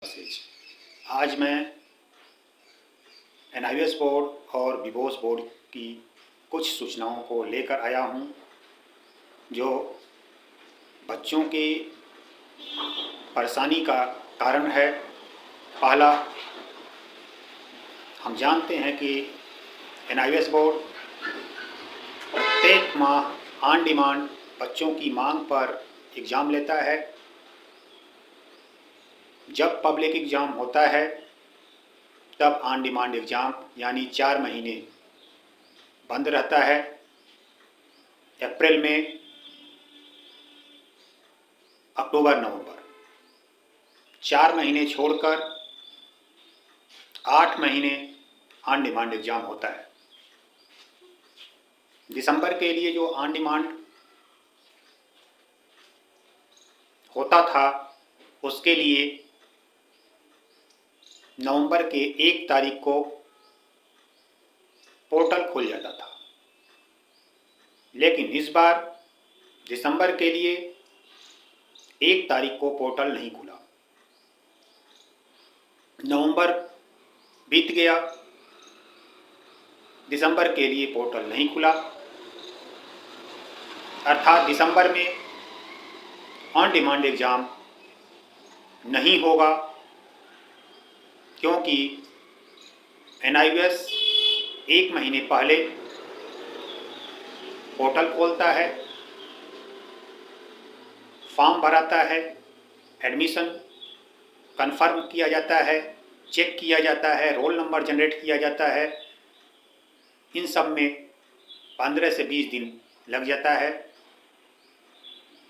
Message. आज मैं एनआईवीएस board और विबोस बोर्ड की कुछ सूचनाओं को लेकर आया हूं, जो बच्चों की परेशानी का कारण है। पहला, हम जानते हैं कि एनआईवीएस बोर्ड प्रत्येक माह ऑन डिमांड बच्चों की मांग पर एग्ज़ाम लेता है। जब पब्लिक एग्ज़ाम होता है तब ऑन डिमांड एग्ज़ाम यानी 4 महीने बंद रहता है। अप्रैल में, अक्टूबर, नवंबर 4 महीने छोड़कर 8 महीने ऑन डिमांड एग्ज़ाम होता है। दिसंबर के लिए जो ऑन डिमांड होता था उसके लिए नवंबर के 1 तारीख को पोर्टल खुल जाता था, लेकिन इस बार दिसंबर के लिए 1 तारीख को पोर्टल नहीं खुला। नवंबर बीत गया, दिसंबर के लिए पोर्टल नहीं खुला, अर्थात दिसंबर में ऑन डिमांड एग्ज़ाम नहीं होगा, क्योंकि एनआईवीएस 1 महीने पहले पोर्टल खोलता है, फॉर्म भराता है, एडमिशन कंफर्म किया जाता है, चेक किया जाता है, रोल नंबर जनरेट किया जाता है। इन सब में 15 से 20 दिन लग जाता है।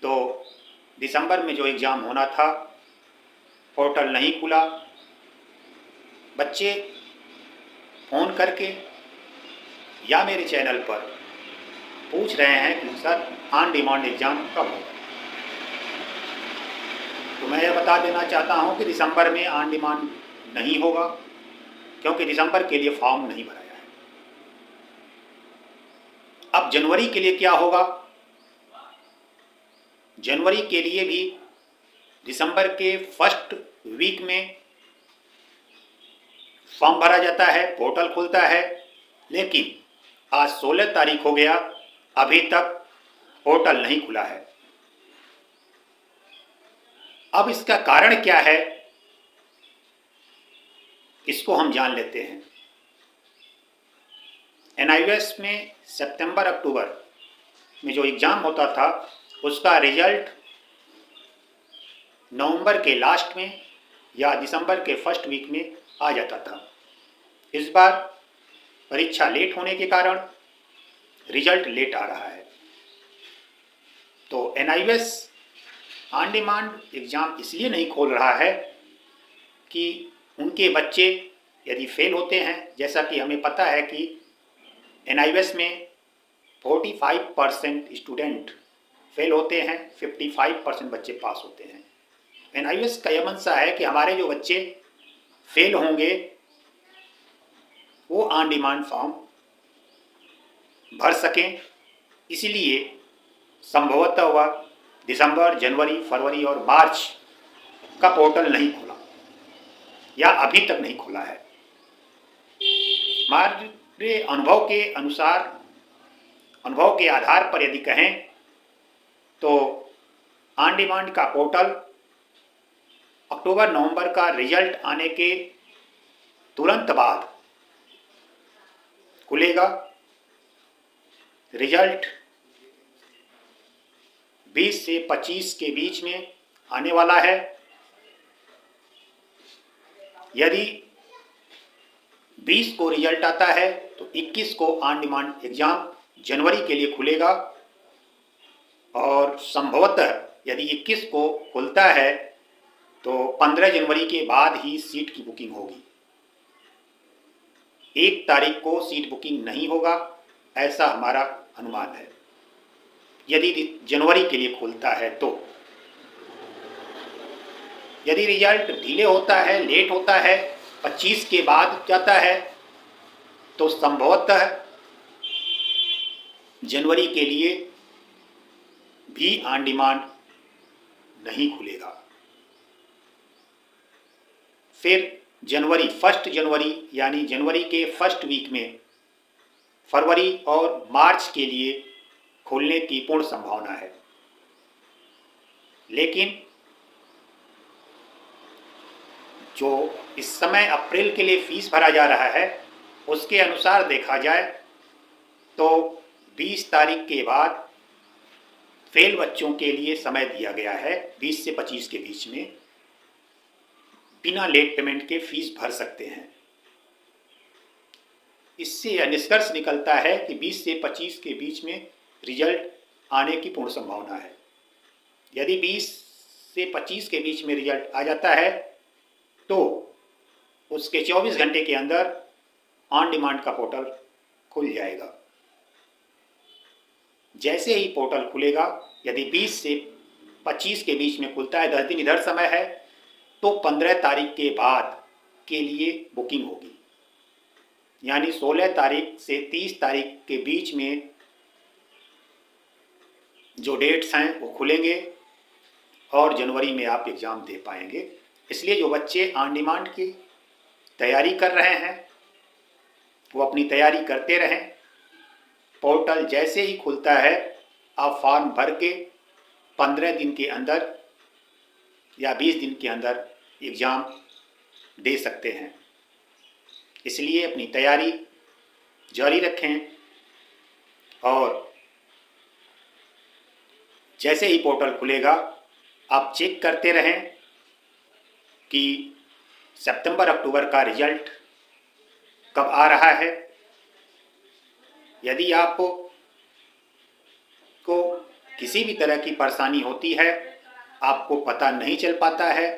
तो दिसंबर में जो एग्ज़ाम होना था पोर्टल नहीं खुला। बच्चे फ़ोन करके या मेरे चैनल पर पूछ रहे हैं कि सर ऑन डिमांड एग्ज़ाम कब होगा। तो मैं यह बता देना चाहता हूं कि दिसंबर में ऑन डिमांड नहीं होगा, क्योंकि दिसंबर के लिए फॉर्म नहीं भराया है। अब जनवरी के लिए क्या होगा? जनवरी के लिए भी दिसंबर के फर्स्ट वीक में फॉर्म भरा जाता है, पोर्टल खुलता है, लेकिन आज 16 तारीख हो गया, अभी तक पोर्टल नहीं खुला है। अब इसका कारण क्या है, इसको हम जान लेते हैं। एनआईवीएस में सितंबर अक्टूबर में जो एग्ज़ाम होता था उसका रिजल्ट नवंबर के लास्ट में या दिसंबर के फर्स्ट वीक में आ जाता था। इस बार परीक्षा लेट होने के कारण रिजल्ट लेट आ रहा है। तो एनआईवीएस ऑन डिमांड एग्ज़ाम इसलिए नहीं खोल रहा है कि उनके बच्चे यदि फेल होते हैं, जैसा कि हमें पता है कि एनआईवीएस में 45% स्टूडेंट फेल होते हैं, 55% बच्चे पास होते हैं। एनआईवीएस का यह मंशा है कि हमारे जो बच्चे फेल होंगे वो ऑन डिमांड फॉर्म भर सकें, इसलिए संभवतः वह दिसंबर, जनवरी, फरवरी और मार्च का पोर्टल नहीं खोला या अभी तक नहीं खोला है। हमारे अनुभव के अनुसार, अनुभव के आधार पर यदि कहें तो ऑन डिमांड का पोर्टल अक्टूबर नवंबर का रिजल्ट आने के तुरंत बाद खुलेगा। रिजल्ट 20 से 25 के बीच में आने वाला है। यदि 20 को रिजल्ट आता है तो 21 को ऑन डिमांड एग्ज़ाम जनवरी के लिए खुलेगा, और संभवतः यदि 21 को खुलता है तो 15 जनवरी के बाद ही सीट की बुकिंग होगी। 1 तारीख को सीट बुकिंग नहीं होगा, ऐसा हमारा अनुमान है, यदि जनवरी के लिए खुलता है तो। यदि रिजल्ट डिले होता है, लेट होता है, 25 के बाद जाता है, तो संभवतः जनवरी के लिए भी ऑन डिमांड नहीं खुलेगा। फिर जनवरी 1 जनवरी यानी जनवरी के फर्स्ट वीक में फरवरी और मार्च के लिए खुलने की पूर्ण संभावना है। लेकिन जो इस समय अप्रैल के लिए फीस भरा जा रहा है उसके अनुसार देखा जाए तो 20 तारीख के बाद फेल बच्चों के लिए समय दिया गया है। 20 से 25 के बीच में बिना लेट पेमेंट के फीस भर सकते हैं। इससे यह निष्कर्ष निकलता है कि 20 से 25 के बीच में रिजल्ट आने की पूर्ण संभावना है। यदि 20 से 25 के बीच में रिजल्ट आ जाता है तो उसके 24 घंटे के अंदर ऑन डिमांड का पोर्टल खुल जाएगा। जैसे ही पोर्टल खुलेगा, यदि 20 से 25 के बीच में खुलता है, 10 दिन इधर समय है, तो 15 तारीख के बाद के लिए बुकिंग होगी। यानी 16 तारीख से 30 तारीख के बीच में जो डेट्स हैं वो खुलेंगे और जनवरी में आप एग्ज़ाम दे पाएंगे। इसलिए जो बच्चे ऑन डिमांड की तैयारी कर रहे हैं वो अपनी तैयारी करते रहें। पोर्टल जैसे ही खुलता है आप फॉर्म भर के 15 दिन के अंदर या 20 दिन के अंदर एग्ज़ाम दे सकते हैं। इसलिए अपनी तैयारी जारी रखें और जैसे ही पोर्टल खुलेगा आप चेक करते रहें कि सितंबर अक्टूबर का रिजल्ट कब आ रहा है। यदि आपको किसी भी तरह की परेशानी होती है, आपको पता नहीं चल पाता है,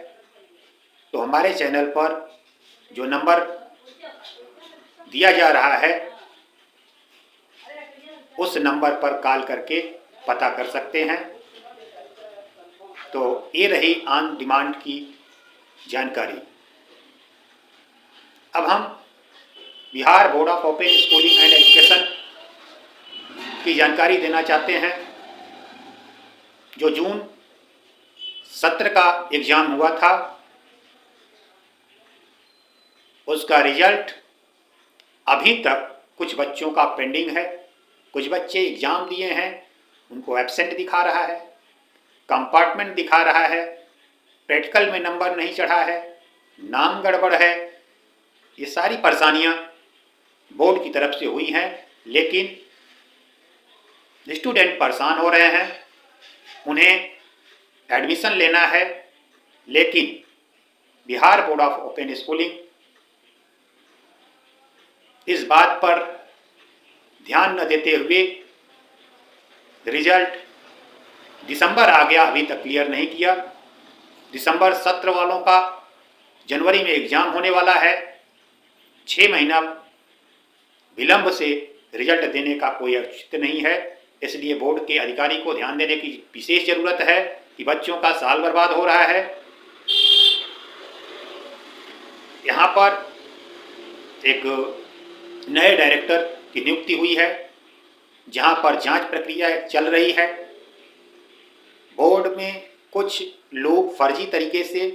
तो हमारे चैनल पर जो नंबर दिया जा रहा है उस नंबर पर कॉल करके पता कर सकते हैं। तो ये रही ऑन डिमांड की जानकारी। अब हम Bihar board of open schooling and education की जानकारी देना चाहते हैं। जो जून सत्र का एग्ज़ाम हुआ था उसका रिजल्ट अभी तक कुछ बच्चों का पेंडिंग है। कुछ बच्चे एग्ज़ाम दिए हैं, उनको एब्सेंट दिखा रहा है, कंपार्टमेंट दिखा रहा है, प्रैक्टिकल में नंबर नहीं चढ़ा है, नाम गड़बड़ है। ये सारी परेशानियां बोर्ड की तरफ से हुई हैं, लेकिन स्टूडेंट परेशान हो रहे हैं। उन्हें एडमिशन लेना है, लेकिन Bihar board of open schooling इस बात पर ध्यान न देते हुए रिजल्ट दिसंबर आ गया, अभी तक क्लियर नहीं किया। दिसंबर सत्र वालों का जनवरी में एग्ज़ाम होने वाला है। 6 महीना विलंब से रिजल्ट देने का कोई औचित्य नहीं है। इसलिए बोर्ड के अधिकारी को ध्यान देने की विशेष ज़रूरत है कि बच्चों का साल बर्बाद हो रहा है। यहाँ पर एक नए डायरेक्टर की नियुक्ति हुई है, जहाँ पर जांच प्रक्रिया चल रही है। बोर्ड में कुछ लोग फर्जी तरीके से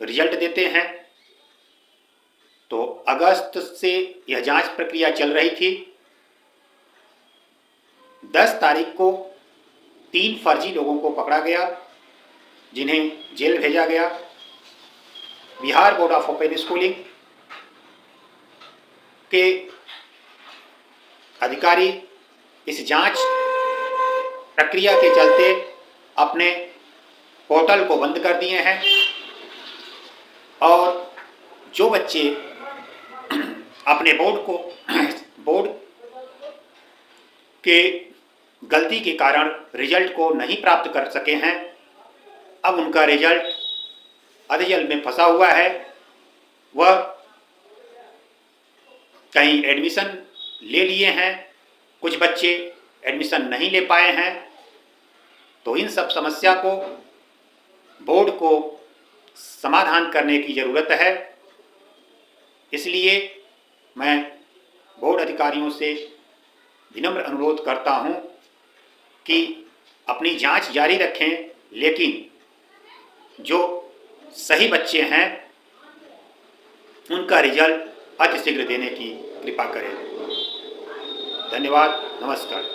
रिजल्ट देते हैं, तो अगस्त से यह जांच प्रक्रिया चल रही थी। 10 तारीख को 3 फर्जी लोगों को पकड़ा गया, जिन्हें जेल भेजा गया। Bihar board of open schooling के अधिकारी इस जांच प्रक्रिया के चलते अपने पोर्टल को बंद कर दिए हैं और जो बच्चे अपने बोर्ड के गलती के कारण रिजल्ट को नहीं प्राप्त कर सके हैं, अब उनका रिजल्ट अधजल में फंसा हुआ है। वह कहीं एडमिशन ले लिए हैं, कुछ बच्चे एडमिशन नहीं ले पाए हैं। तो इन सब समस्या को बोर्ड को समाधान करने की ज़रूरत है। इसलिए मैं बोर्ड अधिकारियों से विनम्र अनुरोध करता हूं कि अपनी जांच जारी रखें, लेकिन जो सही बच्चे हैं उनका रिजल्ट अतिशीघ्र देने की कृपा करें। धन्यवाद, नमस्कार।